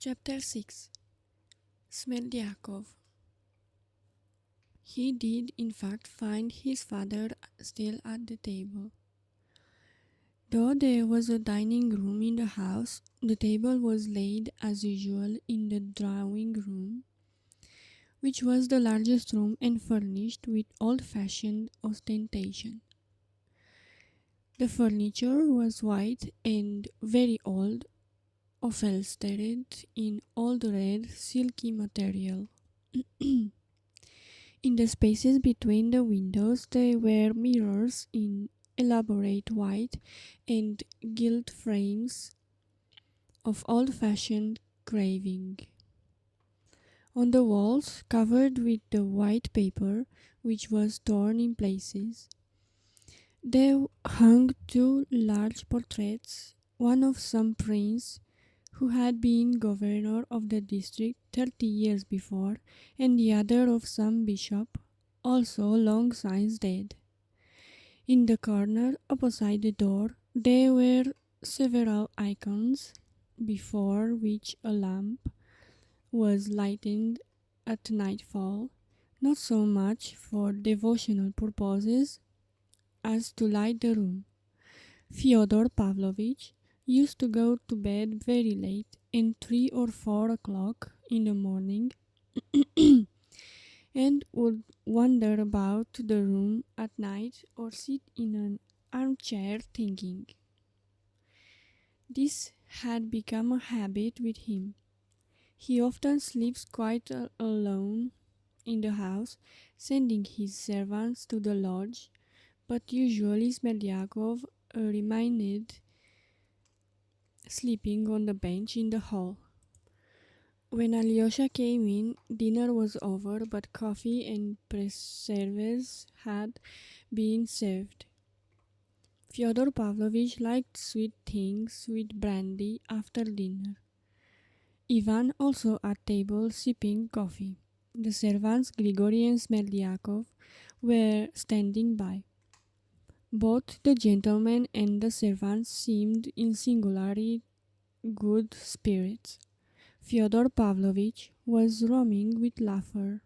Chapter 6. Smerdyakov. He did in fact find his father still at the table. Though there was a dining room in the house, the table was laid as usual in the drawing room, which was the largest room and furnished with old-fashioned ostentation. The furniture was white and very old, upholstered in old red silky material. In the spaces between the windows there were mirrors in elaborate white and gilt frames of old-fashioned carving. On the walls, covered with the white paper, which was torn in places, there hung two large portraits, one of some prince who had been governor of the district 30 years before, and the other of some bishop, also long since dead. In the corner opposite the door there were several icons, before which a lamp was lighted at nightfall, not so much for devotional purposes as to light the room. Fyodor Pavlovitch used to go to bed very late, and 3 or 4 o'clock in the morning, and would wander about the room at night or sit in an armchair thinking. This had become a habit with him. He often sleeps quite alone in the house, sending his servants to the lodge, but usually Smerdyakov remained sleeping on the bench in the hall. When Alyosha came in, dinner was over, but coffee and preserves had been served. Fyodor Pavlovitch liked sweet things with brandy after dinner. Ivan also at table sipping coffee. The servants Grigory and Smerdyakov were standing by. Both the gentlemen and the servants seemed in singularly good spirits. Fyodor Pavlovitch was roaming with laughter.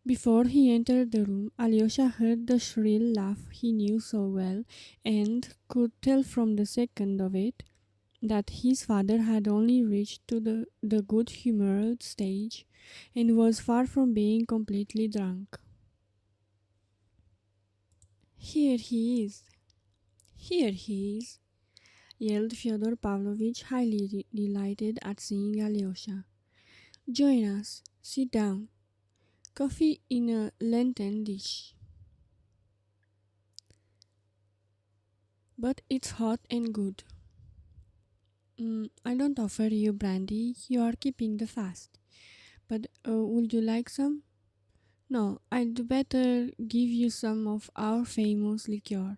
Before he entered the room, Alyosha heard the shrill laugh he knew so well, and could tell from the second of it that his father had only reached to the good-humoured stage, and was far from being completely drunk. "Here he is! Here he is!" yelled Fyodor Pavlovitch, highly delighted at seeing Alyosha. "Join us. Sit down. Coffee in a lenten dish. But it's hot and good. I don't offer you brandy, you are keeping the fast. But would you like some? No, I'd better give you some of our famous liqueur.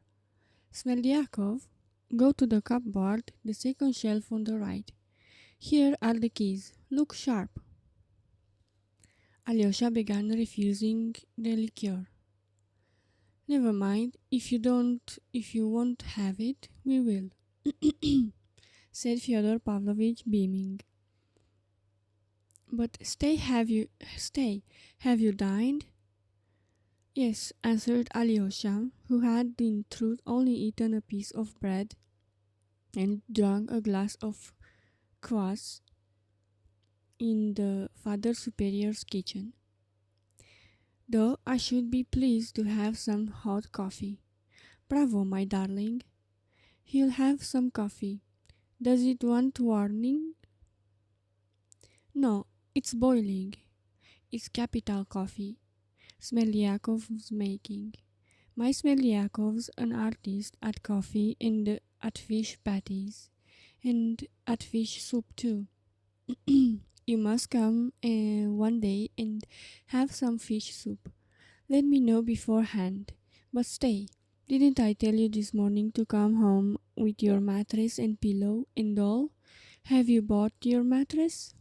Smerdyakov, go to the cupboard, the second shelf on the right. Here are the keys. Look sharp." Alyosha began refusing the liqueur. "Never mind, if you won't have it, we will," said Fyodor Pavlovitch, beaming. "But stay, have you dined?" "Yes," answered Alyosha, who had in truth only eaten a piece of bread and drunk a glass of kvass in the Father Superior's kitchen. "Though I should be pleased to have some hot coffee." "Bravo, my darling. He'll have some coffee. Does it want warming?" "No, it's boiling. It's capital coffee Smelyakov's making. My Smelyakov's an artist at coffee and at fish patties, and at fish soup too. You must come one day and have some fish soup. Let me know beforehand. But stay, didn't I tell you this morning to come home with your mattress and pillow and all? Have you bought your mattress?"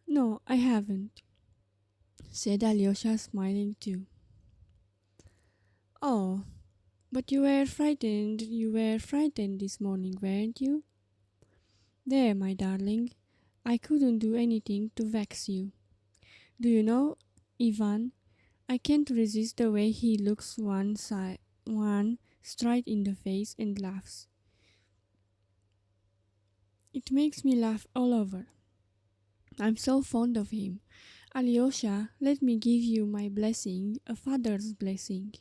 "No, I haven't," said Alyosha, smiling too. "Oh, but you were frightened this morning, weren't you?" There, my darling, I couldn't do anything to vex you. Do you know, Ivan, I can't resist the way he looks one straight in the face and laughs. It makes me laugh all over. I'm so fond of him. Alyosha, let me give you my blessing, a father's blessing.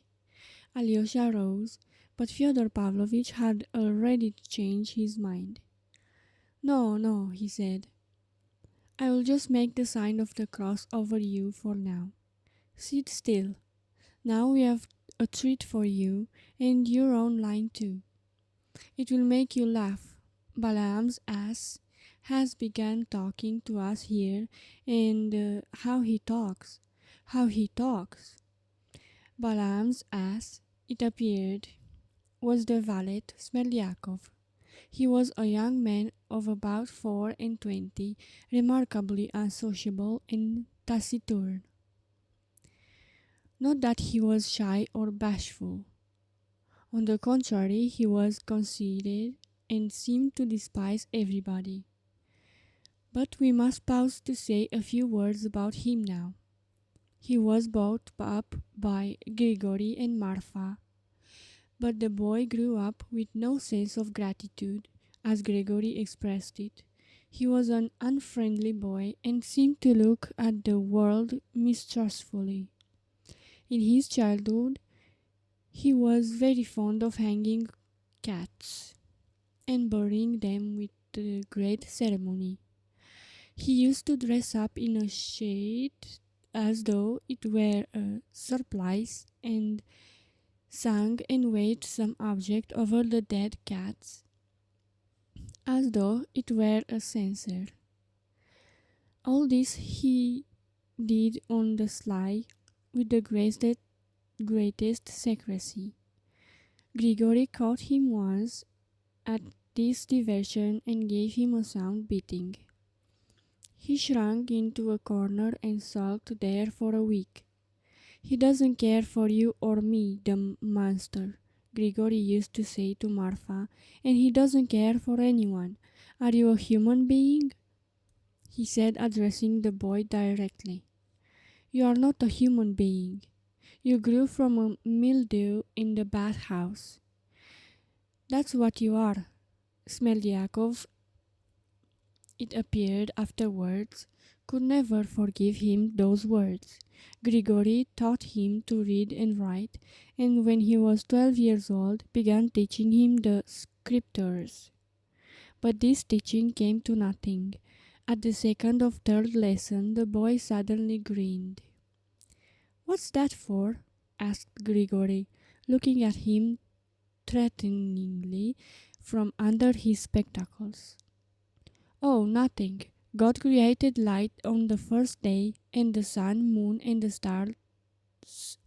Alyosha rose, but Fyodor Pavlovitch had already changed his mind. No, no, he said. I will just make the sign of the cross over you for now. Sit still. Now we have a treat for you, and your own line too. It will make you laugh. Balaam's ass has begun talking to us here, and how he talks. How he talks. Balaam's ass, it appeared, was the valet Smerdyakov. He was a young man of about 24, remarkably unsociable and taciturn. Not that he was shy or bashful. On the contrary, he was conceited and seemed to despise everybody. But we must pause to say a few words about him now. He was brought up by Grigory and Marfa, but the boy grew up with no sense of gratitude, as Grigory expressed it. He was an unfriendly boy and seemed to look at the world mistrustfully. In his childhood, he was very fond of hanging cats and burying them with great ceremony. He used to dress up in a shade as though it were a surplice and sang and waved some object over the dead cats as though it were a censer. All this he did on the sly with the greatest secrecy. Grigory caught him once at this diversion and gave him a sound beating. He shrunk into a corner and sulked there for a week. He doesn't care for you or me, the monster, Grigory used to say to Marfa, and he doesn't care for anyone. Are you a human being? He said, addressing the boy directly. You are not a human being. You grew from a mildew in the bathhouse. That's what you are. Smerdyakov, it appeared afterwards, could never forgive him those words. Grigory taught him to read and write, and when he was 12 years old, began teaching him the scriptures. But this teaching came to nothing. At the second or third lesson, the boy suddenly grinned. What's that for? Asked Grigory, looking at him threateningly from under his spectacles. Oh, nothing. God created light on the first day, and the sun, moon, and the stars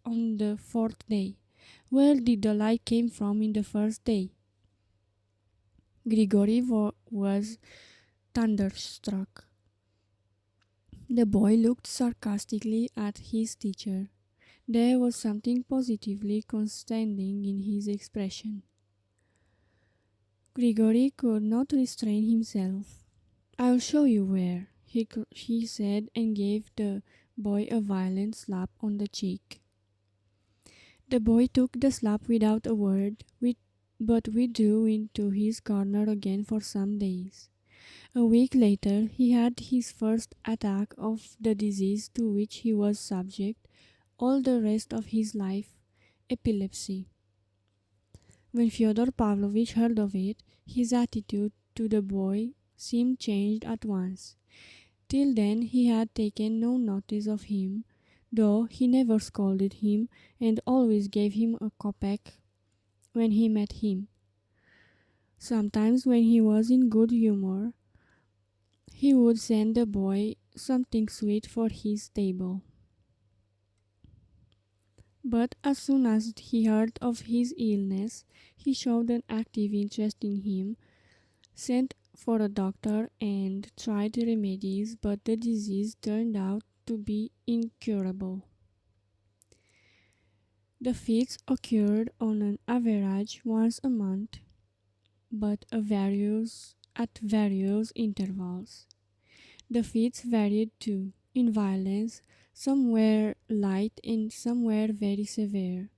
on the fourth day. Where did the light came from in the first day? Grigory was thunderstruck. The boy looked sarcastically at his teacher. There was something positively constrained in his expression. Grigory could not restrain himself. I'll show you where, he said and gave the boy a violent slap on the cheek. The boy took the slap without a word, but withdrew into his corner again for some days. A week later, he had his first attack of the disease to which he was subject all the rest of his life, epilepsy. When Fyodor Pavlovitch heard of it, his attitude to the boy seemed changed at once. Till then he had taken no notice of him, though he never scolded him and always gave him a kopeck when he met him. Sometimes when he was in good humor, he would send the boy something sweet for his table. But as soon as he heard of his illness, he showed an active interest in him, sent for a doctor and tried remedies, but the disease turned out to be incurable. The fits occurred on an average once a month, but a various at various intervals. The fits varied too, in violence, some were light and some were very severe.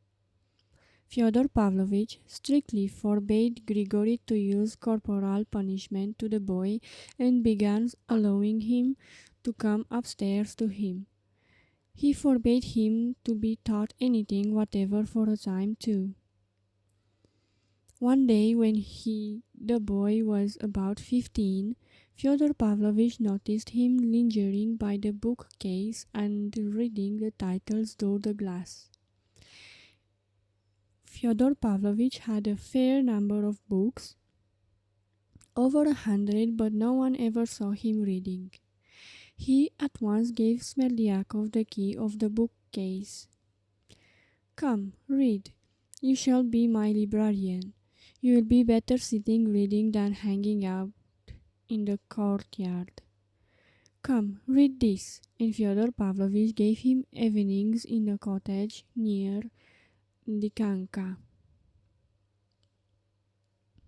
Fyodor Pavlovich strictly forbade Grigory to use corporal punishment to the boy and began allowing him to come upstairs to him. He forbade him to be taught anything whatever for a time too. One day when the boy was about 15, Fyodor Pavlovich noticed him lingering by the bookcase and reading the titles through the glass. Fyodor Pavlovich had a fair number of books, over 100, but no one ever saw him reading. He at once gave Smerdyakov the key of the bookcase. "Come, read. You shall be my librarian. You will be better sitting reading than hanging out in the courtyard. Come, read this." And Fyodor Pavlovich gave him evenings in a cottage near Dikanka.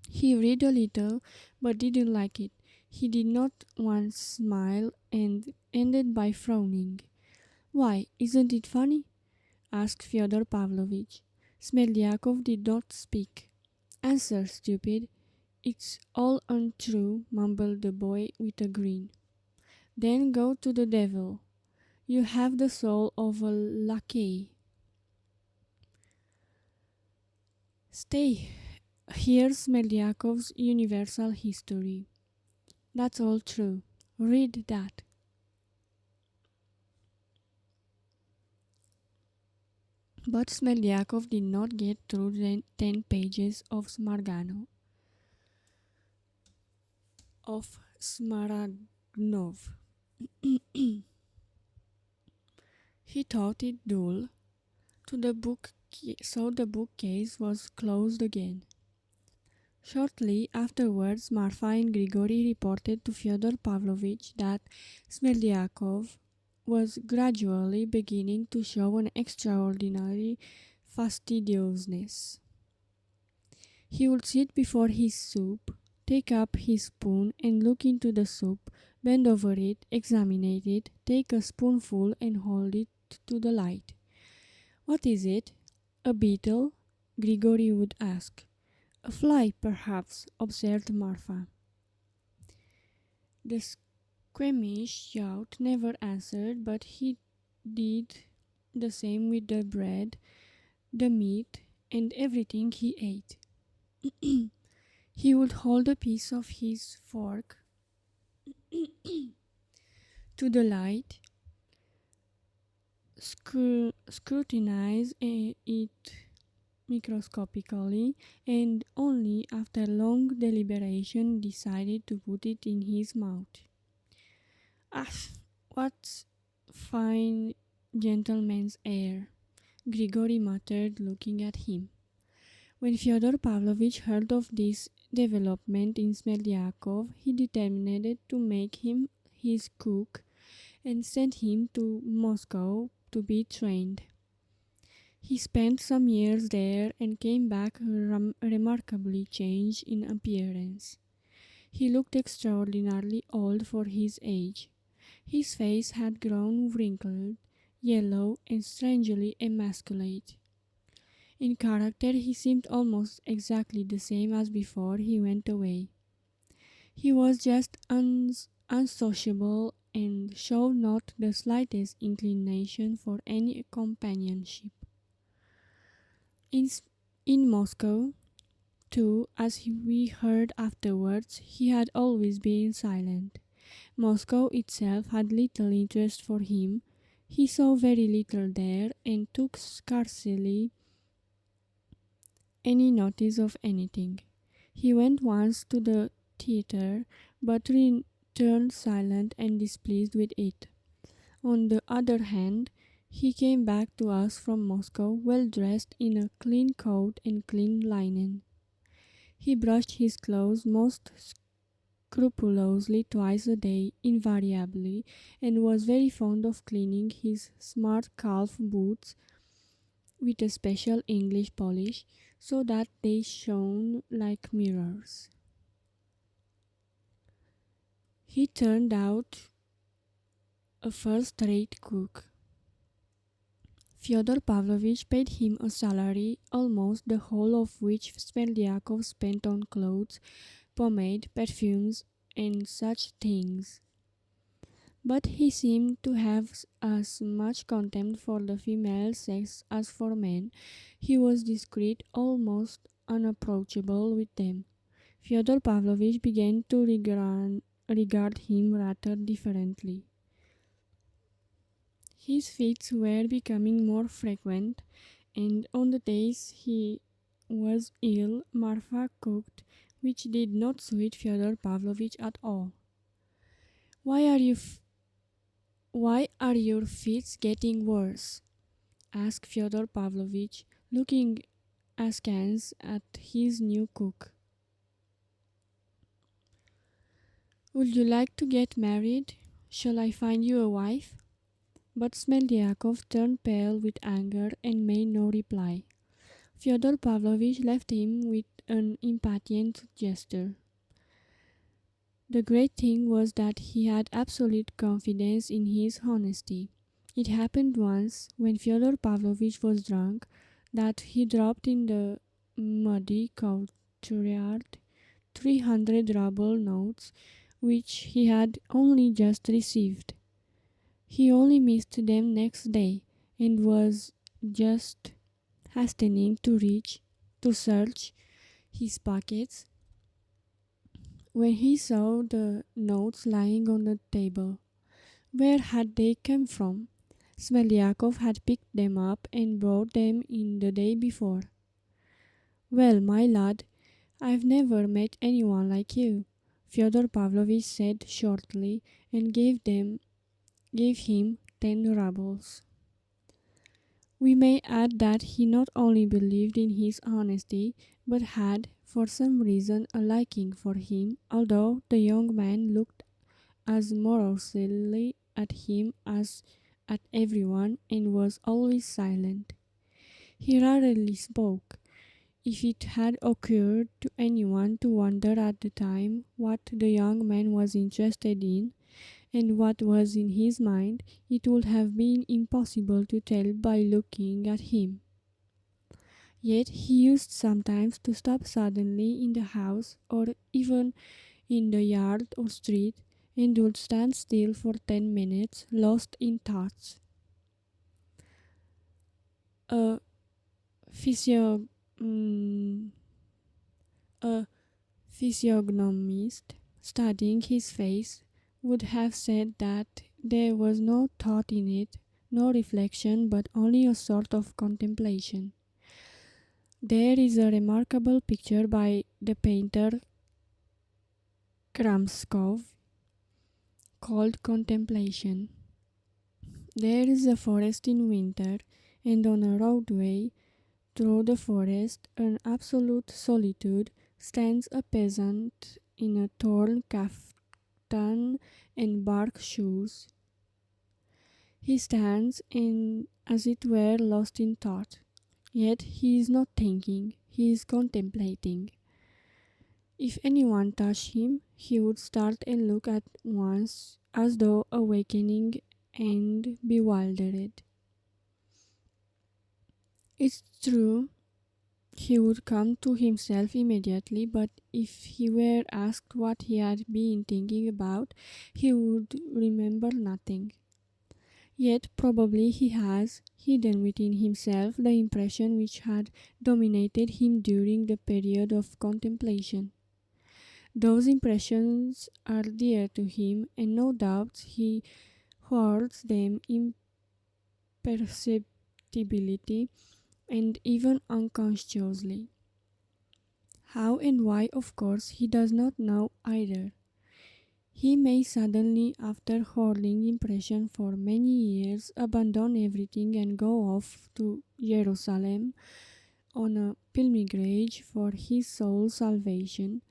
He read a little, but didn't like it. He did not once smile and ended by frowning. "Why, isn't it funny?" asked Fyodor Pavlovich. Smerdyakov did not speak. "Answer, stupid. It's all untrue," mumbled the boy with a grin. "Then go to the devil. You have the soul of a lackey." "Stay. Here's Smerdiakov's Universal History. That's all true. Read that." But Smerdyakov did not get through the 10 pages of Smaragdov. He thought it dull, so the bookcase was closed again. Shortly afterwards, Marfa and Grigory reported to Fyodor Pavlovich that Smerdyakov was gradually beginning to show an extraordinary fastidiousness. He would sit before his soup, take up his spoon and look into the soup, bend over it, examine it, take a spoonful and hold it to the light. "What is it? A beetle?" Grigory would ask. "A fly, perhaps," observed Marfa. The squeamish youth never answered, but he did the same with the bread, the meat, and everything he ate. He would hold a piece of his fork to the light, scrutinize it microscopically, and only after long deliberation decided to put it in his mouth. "Ah, what fine gentleman's air," Grigory muttered, looking at him. When Fyodor Pavlovich heard of this development in Smerdyakov, he determined to make him his cook and sent him to Moscow to be trained. He spent some years there and came back remarkably changed in appearance. He looked extraordinarily old for his age. His face had grown wrinkled, yellow, and strangely emasculate. In character he seemed almost exactly the same as before he went away. He was just unsociable and showed not the slightest inclination for any companionship. In, in Moscow, too, as we heard afterwards, he had always been silent. Moscow itself had little interest for him. He saw very little there and took scarcely any notice of anything. He went once to the theatre, but returned silent and displeased with it. On the other hand, he came back to us from Moscow well dressed in a clean coat and clean linen. He brushed his clothes most scrupulously twice a day, invariably, and was very fond of cleaning his smart calf boots with a special English polish, so that they shone like mirrors. He turned out a first-rate cook. Fyodor Pavlovich paid him a salary, almost the whole of which Smerdyakov spent on clothes, pomade, perfumes, and such things. But he seemed to have as much contempt for the female sex as for men. He was discreet, almost unapproachable with them. Fyodor Pavlovich began to regard him rather differently. His fits were becoming more frequent, and on the days he was ill, Marfa cooked, which did not suit Fyodor Pavlovich at all. "Why are you why are your fits getting worse?" asked Fyodor Pavlovich, looking askance at his new cook. "Would you like to get married? Shall I find you a wife?" But Smerdyakov turned pale with anger and made no reply. Fyodor Pavlovich left him with an impatient gesture. The great thing was that he had absolute confidence in his honesty. It happened once, when Fyodor Pavlovich was drunk, that he dropped in the muddy courtyard 300 ruble notes, which he had only just received. He only missed them next day, and was just hastening to search his pockets when he saw the notes lying on the table. Where had they come from? Smerdyakov had picked them up and brought them in the day before. "Well, my lad, I've never met anyone like you," Fyodor Pavlovich said shortly, and gave him 10 rubles. We may add that he not only believed in his honesty, but had, for some reason, a liking for him, although the young man looked as morosely at him as at everyone, and was always silent. He rarely spoke. If it had occurred to anyone to wonder at the time what the young man was interested in, and what was in his mind, it would have been impossible to tell by looking at him. Yet he used sometimes to stop suddenly in the house, or even in the yard or street, and would stand still for 10 minutes, lost in thoughts. A, physio- mm, a physiognomist studying his face would have said that there was no thought in it, no reflection, but only a sort of contemplation. There is a remarkable picture by the painter Karamazov called Contemplation. There is a forest in winter, and on a roadway through the forest, in absolute solitude, stands a peasant in a torn kaftan and bark shoes. He stands in, as it were, lost in thought. Yet he is not thinking, he is contemplating. If anyone touched him, he would start and look at once, as though awakening and bewildered. It's true, he would come to himself immediately, but if he were asked what he had been thinking about, he would remember nothing. Yet probably he has, hidden within himself, the impression which had dominated him during the period of contemplation. Those impressions are dear to him, and no doubt he hoards them imperceptibly and even unconsciously. How and why, of course, he does not know either. He may suddenly, after holding impression for many years, abandon everything and go off to Jerusalem on a pilgrimage for his soul's salvation,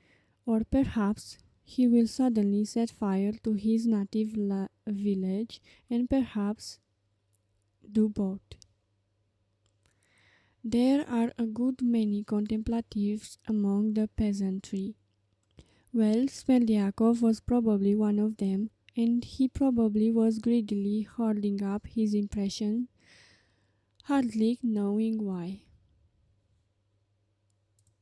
or perhaps he will suddenly set fire to his native village, and perhaps do both. There are a good many contemplatives among the peasantry. Well, Smerdyakov was probably one of them, and he probably was greedily hoarding up his impression, hardly knowing why.